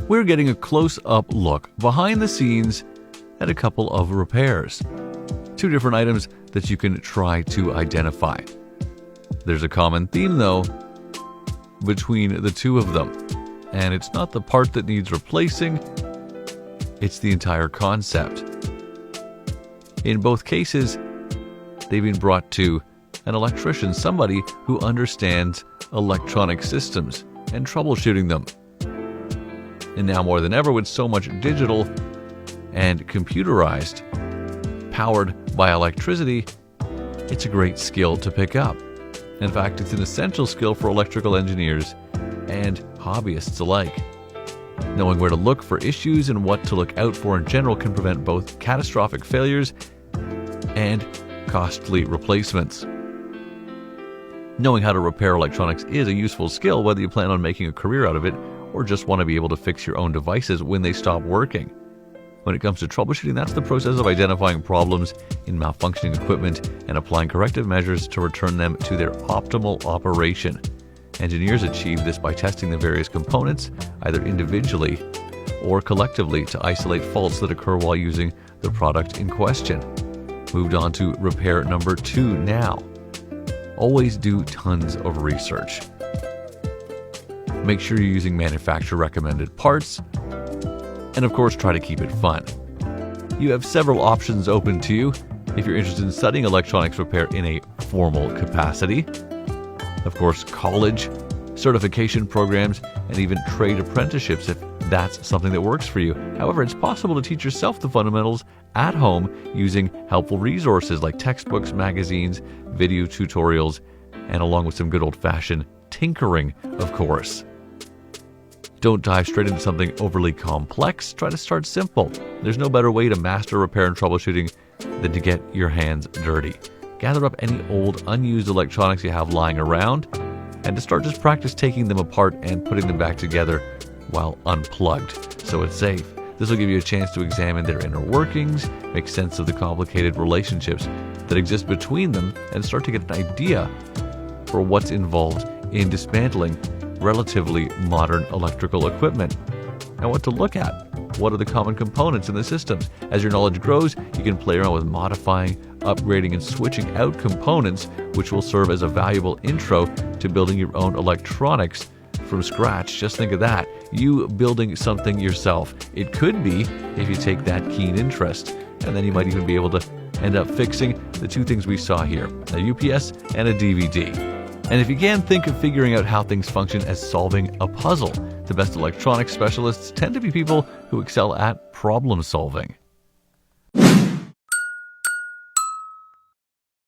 we're getting a close-up look behind the scenes at a couple of repairs. Two different items that you can try to identify. There's a common theme, though, between the two of them. And it's not the part that needs replacing, it's the entire concept. In both cases, they've been brought to an electrician, somebody who understands electronic systems and troubleshooting them. And now more than ever, with so much digital and computerized, powered by electricity, it's a great skill to pick up. In fact, it's an essential skill for electrical engineers and hobbyists alike. Knowing where to look for issues and what to look out for in general can prevent both catastrophic failures and costly replacements. Knowing how to repair electronics is a useful skill, whether you plan on making a career out of it or just want to be able to fix your own devices when they stop working. When it comes to troubleshooting, that's the process of identifying problems in malfunctioning equipment and applying corrective measures to return them to their optimal operation. Engineers achieve this by testing the various components, either individually or collectively, to isolate faults that occur while using the product in question. Moved on to repair number 2 now. Always do tons of research. Make sure you're using manufacturer-recommended parts, and of course, try to keep it fun. You have several options open to you if you're interested in studying electronics repair in a formal capacity. Of course, college, certification programs, and even trade apprenticeships if that's something that works for you. However, it's possible to teach yourself the fundamentals at home using helpful resources like textbooks, magazines, video tutorials, and along with some good old-fashioned tinkering, of course. Don't dive straight into something overly complex. Try to start simple. There's no better way to master repair and troubleshooting than to get your hands dirty. Gather up any old, unused electronics you have lying around, and to start, just practice taking them apart and putting them back together while unplugged, so it's safe. This will give you a chance to examine their inner workings, make sense of the complicated relationships that exist between them, and start to get an idea for what's involved in dismantling relatively modern electrical equipment and what to look at. What are the common components in the systems? As your knowledge grows, you can play around with modifying, upgrading, and switching out components, which will serve as a valuable intro to building your own electronics from scratch. Just think of that, you building something yourself. It could be if you take that keen interest, and then you might even be able to end up fixing the two things we saw here, a UPS and a DVD. And if you can, think of figuring out how things function as solving a puzzle. The best electronics specialists tend to be people who excel at problem solving.